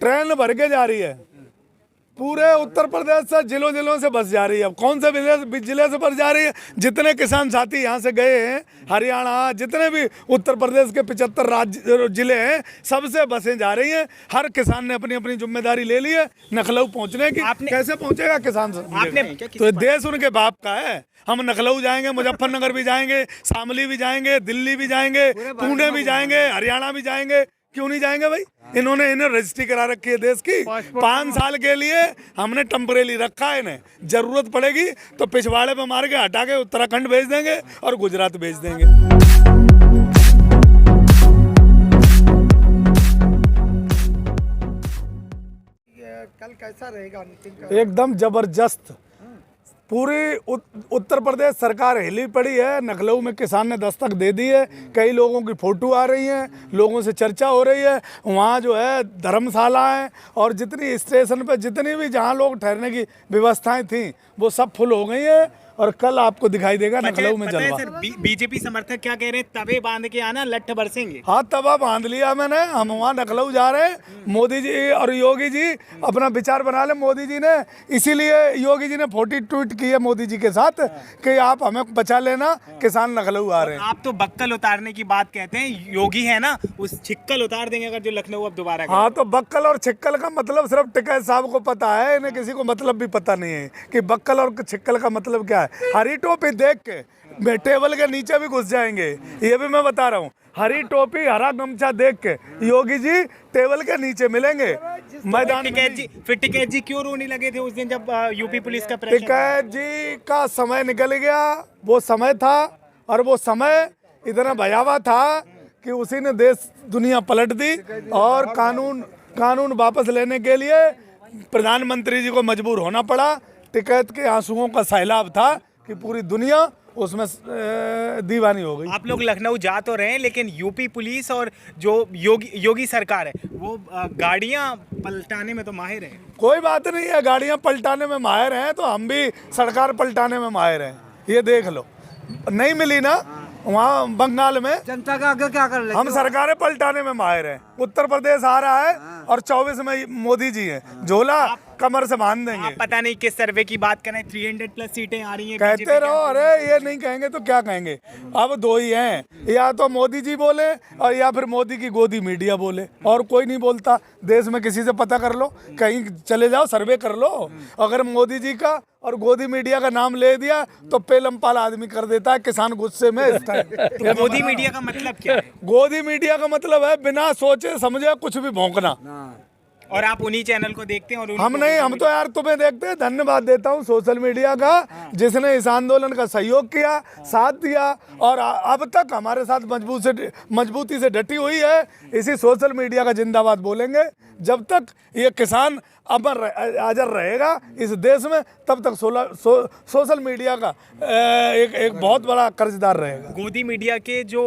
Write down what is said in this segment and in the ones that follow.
Train भर के जा रही है, पूरे उत्तर प्रदेश से जिलों जिलों से बस जा रही है। अब कौन से जिले से बस जा रही है? जितने किसान साथी यहाँ से गए हैं, हरियाणा, जितने भी उत्तर प्रदेश के 75 राज्य जिले हैं, सबसे बसें जा रही हैं। हर किसान ने अपनी अपनी जिम्मेदारी ले ली है लखनऊ पहुँचने की। कैसे पहुँचेगा किसान? तो देश उनके बाप का है। हम लखनऊ जाएंगे, मुजफ्फरनगर भी जाएंगे, शामली भी जाएंगे, दिल्ली भी जाएंगे, पुणे भी जाएंगे, हरियाणा भी जाएंगे। क्यों नहीं जाएंगे भाई? इन्हें रजिस्ट्री करा रखी है देश की। 5 साल के लिए हमने टेम्परेरी रखा है। इन्हें जरूरत पड़ेगी तो पिछवाड़े पे मार के हटा के उत्तराखंड भेज देंगे और गुजरात भेज देंगे। कल कैसा रहेगा? एकदम जबरदस्त। पूरी उत्तर प्रदेश सरकार हिली पड़ी है। लखनऊ में किसान ने दस्तक दे दी है। कई लोगों की फोटो आ रही हैं, लोगों से चर्चा हो रही है। वहाँ जो है धर्मशाला है और जितनी स्टेशन पे जितनी भी जहाँ लोग ठहरने की व्यवस्थाएं थी वो सब फुल हो गई है। और कल आपको दिखाई देगा लखनऊ में जलवा। बीजेपी समर्थक क्या कह रहे हैं? तवे बांध के आना, लठ बरसेंगे। हाँ, तवा बांध लिया मैंने। हम वहाँ लखनऊ जा रहे हैं। मोदी जी और योगी जी अपना विचार बना ले। मोदी जी ने इसीलिए योगी जी ने 40 ट्वीट की है मोदी जी के साथ कि आप हमें बचा लेना, किसान लखनऊ आ रहे हैं। आप तो बक्कल उतारने की बात कहते हैं, योगी है ना, उस छिक्कल उतार देंगे अगर जो लखनऊ अब दोबारा। हाँ, तो बक्कल और छिक्कल का मतलब सिर्फ टिकैत साहब को पता है, इन्हें किसी को मतलब भी पता नहीं है कि बक्कल और छिक्कल का मतलब क्या है। हरी टोपी देख के टेबल के नीचे भी घुस जाएंगे, ये भी मैं बता रहा हूँ। हरी टोपी, हरा गमछा देख के योगी जी टेबल के नीचे मिलेंगे मैदान में। फिर टिकैत जी क्यों रोने लगे थे उस दिन जब यूपी पुलिस का प्रेशर? टिकैत जी का समय निकल गया। वो समय था और वो समय इतना भयावह था कि उसी ने देश दुनिया पलट दी और कानून वापस लेने के लिए प्रधानमंत्री जी को मजबूर होना पड़ा। टिकैत के आंसुओं का सैलाब था कि पूरी दुनिया उसमें दीवानी हो गई। आप लोग लखनऊ जा तो रहे हैं, लेकिन यूपी पुलिस और जो योगी सरकार है वो गाड़ियां पलटाने में तो माहिर है। कोई बात नहीं है, गाड़ियां पलटाने में माहिर हैं तो हम भी सरकार पलटाने में माहिर हैं। ये देख लो, नहीं मिली ना वहाँ बंगाल में जनता का आगे क्या कर ले? हम सरकारें पलटाने में माहिर हैं। उत्तर प्रदेश आ रहा है और 24 में मोदी जी हैं, झोला कमर से बांध देंगे। आप पता नहीं किस सर्वे की बात करें, 300+ सीटें आ रही हैं। कहते रहो, अरे ये नहीं कहेंगे तो क्या कहेंगे? अब 2 ही हैं, या तो मोदी जी बोले और या फिर मोदी की गोदी मीडिया बोले, और कोई नहीं बोलता। देश में किसी से पता कर लो, कहीं चले जाओ सर्वे कर लो। अगर मोदी जी का और गोदी मीडिया का नाम ले दिया तो पेलम पाल आदमी कर देता है किसान गुस्से में इस टाइम। तो गोदी मीडिया का मतलब क्या है? गोदी मीडिया का मतलब है बिना सोचे समझे कुछ भी भौंकना। और आप उन्हीं चैनल को देखते हैं? और हम नहीं, हम तो यार तुम्हें देखते हैं। धन्यवाद देता हूँ सोशल मीडिया का, जिसने इस आंदोलन का सहयोग किया, साथ दिया और अब तक हमारे साथ मजबूती से डटी हुई है। इसी सोशल मीडिया का जिंदाबाद बोलेंगे जब तक ये किसान अजर रहेगा इस देश में, तब तक सोशल मीडिया का एक बहुत बड़ा कर्जदार रहेगा। गोदी मीडिया के जो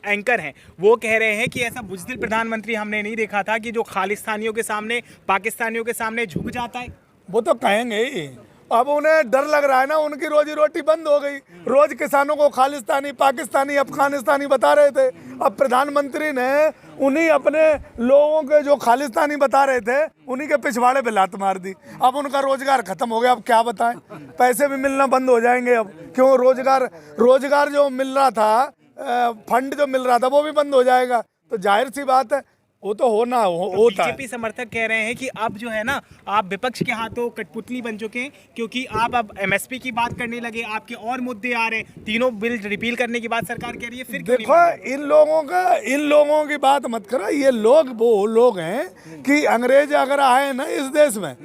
एंकर हैं वो कह रहे हैं कि ऐसा बुज़दिल प्रधानमंत्री हमने नहीं देखा था कि जो खालिस्तानियों के सामने, पाकिस्तानियों के सामने झुक जाता है। वो तो कहेंगे ही। अब उन्हें डर लग रहा है ना, उनकी रोजी रोटी बंद हो गई। रोज किसानों को खालिस्तानी, पाकिस्तानी, अफगानिस्तानी बता रहे थे। अब प्रधानमंत्री ने उन्हीं अपने लोगों के जो खालिस्तानी बता रहे थे उन्हीं के पिछवाड़े पे लात मार दी। अब उनका रोजगार खत्म हो गया। अब क्या बताएं, पैसे भी मिलना बंद हो जाएंगे। अब क्यों? रोजगार जो मिल रहा था, फंड जो मिल रहा था वो भी बंद हो जाएगा। तो जाहिर सी बात है वो तो होता है। बीजेपी समर्थक कह रहे हैं कि अब जो है ना, आप विपक्ष के हाथों कठपुतली बन चुके हैं, क्योंकि आप अब एमएसपी की बात करने लगे, आपके और मुद्दे आ रहे हैं। तीनों बिल रिपील करने की बात सरकार कह रही है। फिर देखो, इन लोगों की बात मत करो। ये लोग वो लोग हैं कि अंग्रेज अगर आए ना इस देश में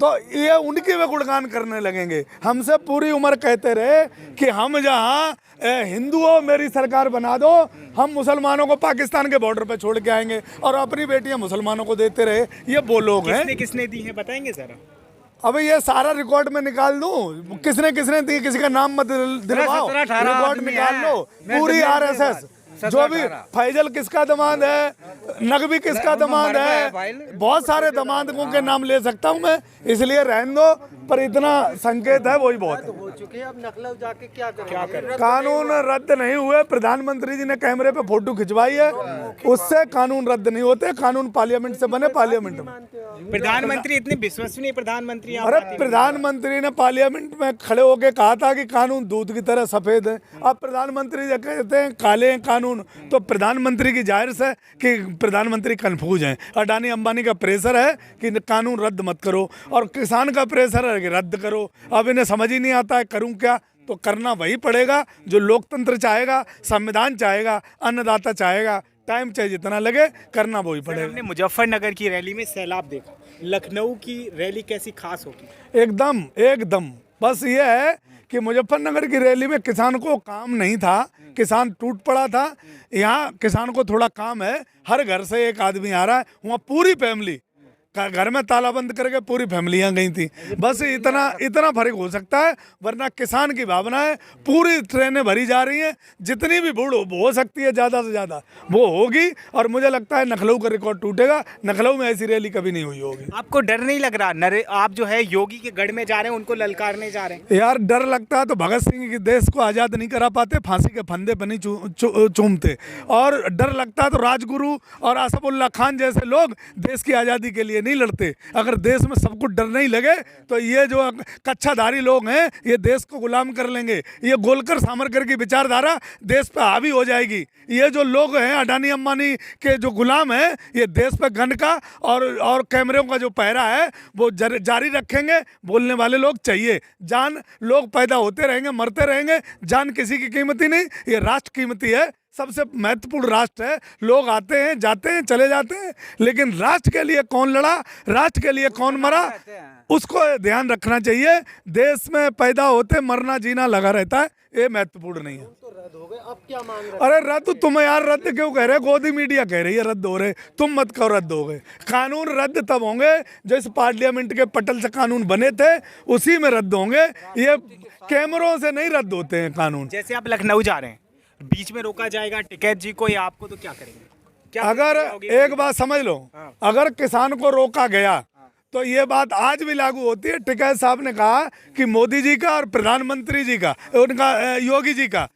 तो ये उनकी वे गुणगान करने लगेंगे। हमसे पूरी उम्र कहते रहे कि हम जहाँ हिंदुओं मेरी सरकार बना दो, हम मुसलमानों को पाकिस्तान के बॉर्डर पे छोड़ के आएंगे, और अपनी बेटियां मुसलमानों को देते रहे। ये वो लोग हैं। किसने दी है बताएंगे जरा? अब ये सारा रिकॉर्ड में निकाल दूं, किसने दी, किसी का नाम मत दिलवाओ, रिकॉर्ड निकाल लो। पूरी आरएसएस जो भी फैजल किसका दामाद है, नकवी किसका दामाद है, बहुत सारे दामादों के नाम ले सकता हूँ मैं, इसलिए रहने दो। पर इतना संकेत है वही बहुत है। हो चुके हैं, अब नकलव जाके क्या करें? कानून रद्द नहीं हुए, प्रधानमंत्री जी ने कैमरे पे फोटो खिंचवाई है, उससे कानून रद्द नहीं होते। कानून पार्लियामेंट से बने, पार्लियामेंट में। प्रधानमंत्री इतने विश्वसनीय प्रधानमंत्री आप अरे प्रधानमंत्री ने पार्लियामेंट में खड़े होकर कहा था कि कानून दूध की तरह सफेद है। अब प्रधानमंत्री जब कहते हैं काले हैं कानून, तो प्रधानमंत्री की जाहिर से कि प्रधानमंत्री कंफ्यूज हैं। अडानी अंबानी का प्रेशर है कि कानून रद्द मत करो, और किसान का प्रेशर है कि रद्द करो। अब इन्हें समझ ही नहीं आता है करूं क्या, तो करना वही पड़ेगा जो लोकतंत्र चाहेगा, संविधान चाहेगा, अन्नदाता चाहेगा। टाइम चाहे जितना लगे, करना वही पड़ेगा। हमने मुजफ्फरनगर की रैली में सैलाब देखा, लखनऊ की रैली कैसी खास होगी? एकदम एकदम, बस ये है कि मुजफ्फरनगर की रैली में किसान को काम नहीं था, किसान टूट पड़ा था। यहाँ किसान को थोड़ा काम है, हर घर से एक आदमी आ रहा है, वहाँ पूरी फैमिली घर में ताला बंद करके पूरी फैमिलियाँ गई थी। बस इतना फर्क हो सकता है, वरना किसान की भावना है। पूरी ट्रेनें भरी जा रही हैं, जितनी भी भीड़ हो सकती है ज़्यादा से ज़्यादा वो होगी। और मुझे लगता है लखनऊ का रिकॉर्ड टूटेगा। लखनऊ में ऐसी रैली कभी नहीं हुई होगी। आपको डर नहीं लग रहा? आप जो है योगी के गढ़ में जा रहे हैं, उनको ललकारने जा रहे हैं। यार डर लगता है तो भगत सिंह की देश को आज़ाद नहीं करा पाते, फांसी के फंदे पर नहीं चूमते। और डर लगता है तो राजगुरु और आसफुल्ला खान जैसे लोग देश की आज़ादी के लिए नहीं लड़ते। अगर देश में सबको डर नहीं लगे तो ये जो कच्छाधारी लोग हैं ये देश को गुलाम कर लेंगे। ये गोलकर सावरकर की विचारधारा देश पे हावी हो जाएगी। ये जो लोग हैं अडानी अंबानी के जो गुलाम हैं, ये देश पे गन का और कैमरों का जो पहरा है वो जारी रखेंगे। बोलने वाले लोग चाहिए। जान लोग पैदा होते रहेंगे, मरते रहेंगे, जान किसी की कीमती नहीं। ये राष्ट्र कीमती है, सबसे महत्वपूर्ण राष्ट्र है। लोग आते हैं, जाते हैं, चले जाते हैं, लेकिन राष्ट्र के लिए कौन लड़ा, राष्ट्र के लिए कौन मरा, उसको ध्यान रखना चाहिए। देश में पैदा होते मरना जीना लगा रहता है, ये महत्वपूर्ण नहीं है। रद्द हो गए, अब क्या मांग रहे? अरे रद्द तुम यार रद्द क्यों कह रहे हो? गोदी मीडिया कह रही है रद्द हो रहे, तुम मत कहो रद्द हो गए। कानून रद्द तब होंगे जैसे पार्लियामेंट के पटल से कानून बने थे, उसी में रद्द होंगे। ये कैमरों से नहीं रद्द होते हैं कानून। जैसे आप लखनऊ जा रहे हैं, बीच में रोका जाएगा टिकैत जी को या आपको, तो क्या करेंगे? क्या अगर एक बात समझ लो, अगर किसान को रोका गया तो ये बात आज भी लागू होती है। टिकैत साहब ने कहा कि मोदी जी का और प्रधानमंत्री जी का, उनका योगी जी का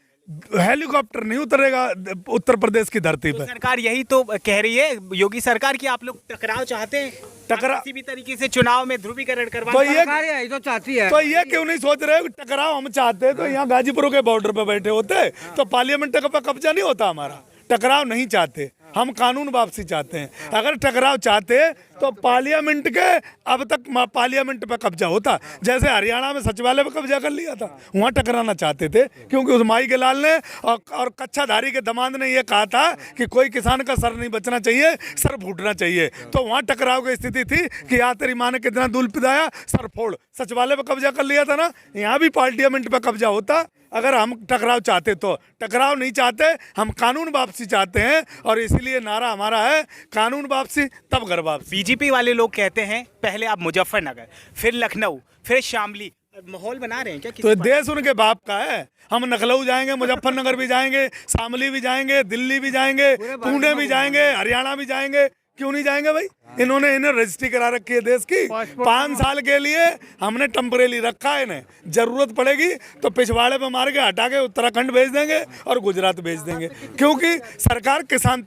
हेलीकॉप्टर नहीं उतरेगा उत्तर प्रदेश की धरती तो पे। सरकार यही तो कह रही है, योगी सरकार, की आप लोग टकराव चाहते हैं, किसी भी तरीके से चुनाव में ध्रुवीकरण करवा। तो यही तो चाहती है। तो ये क्यों नहीं सोच रहे टकराव हम चाहते तो यहाँ गाजीपुर के बॉर्डर पे बैठे होते, तो पार्लियामेंट का कब्जा नहीं होता हमारा। टकराव नहीं चाहते हम, कानून वापसी चाहते हैं। अगर टकराव चाहते तो पार्लियामेंट के अब तक पार्लियामेंट पे कब्जा होता। जैसे हरियाणा में सचिवालय पे कब्जा कर लिया था, वहाँ टकराना चाहते थे, क्योंकि उस माई के लाल ने और कच्छाधारी के दामाद ने ये कहा था कि कोई किसान का सर नहीं बचना चाहिए, सर फूटना चाहिए। तो वहाँ टकराव की स्थिति थी कि यहाँ तेरी माँ ने कितना दूध पिलाया, सर फोड़। सचिवालय पे कब्जा कर लिया था ना, यहाँ भी पार्लियामेंट पे कब्जा होता अगर हम टकराव चाहते। तो टकराव नहीं चाहते हम, कानून वापसी चाहते हैं। और इसीलिए नारा हमारा है कानून वापसी तब घर वापसी। बीजेपी वाले लोग कहते हैं पहले आप मुजफ्फरनगर, फिर लखनऊ, फिर शामली, माहौल बना रहे हैं क्या? तो देश उनके बाप का है। हम लखनऊ जाएंगे, मुजफ्फरनगर भी जाएंगे, शामली भी जाएंगे, दिल्ली भी जाएंगे, पुणे भी जाएंगे, हरियाणा भी जाएंगे। क्यों नहीं जाएंगे भाई? इन्हें रजिस्ट्री करा रखी है देश की। 5 साल के लिए हमने टेम्परेरी रखा है इन्हें। जरूरत पड़ेगी तो पिछवाड़े पे मार के हटा के उत्तराखंड भेज देंगे और गुजरात भेज देंगे, क्योंकि सरकार किसान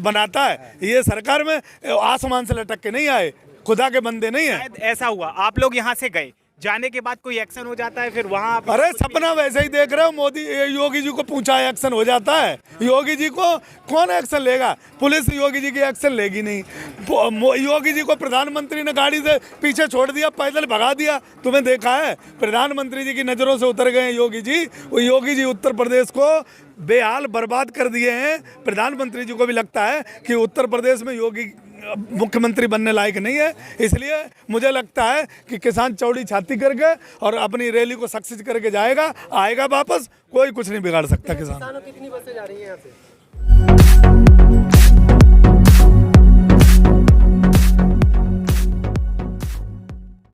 बनाता है। ये सरकार में आसमान से लटक के नहीं आए, खुदा के बंदे नहीं है। ऐसा हुआ आप लोग यहाँ से गए, जाने के बाद कोई एक्शन हो जाता है, फिर वहाँ अरे सपना वैसे ही देख रहे हो। मोदी योगी जी को पूछा एक्शन हो जाता है, योगी जी को कौन एक्शन लेगा? पुलिस योगी जी की एक्शन लेगी नहीं। योगी जी को प्रधानमंत्री ने गाड़ी से पीछे छोड़ दिया, पैदल भगा दिया। तुम्हें देखा है? प्रधानमंत्री जी की नज़रों से उतर गए योगी जी। वो योगी जी उत्तर प्रदेश को बेहाल बर्बाद कर दिए हैं। प्रधानमंत्री जी को भी लगता है कि उत्तर प्रदेश में योगी मुख्यमंत्री बनने लायक नहीं है। इसलिए मुझे लगता है कि किसान चौड़ी छाती करके और अपनी रैली को सक्सेस करके जाएगा, आएगा वापस। कोई कुछ नहीं बिगाड़ सकता किसान। कितनी बसें जा रही हैं यहाँ से?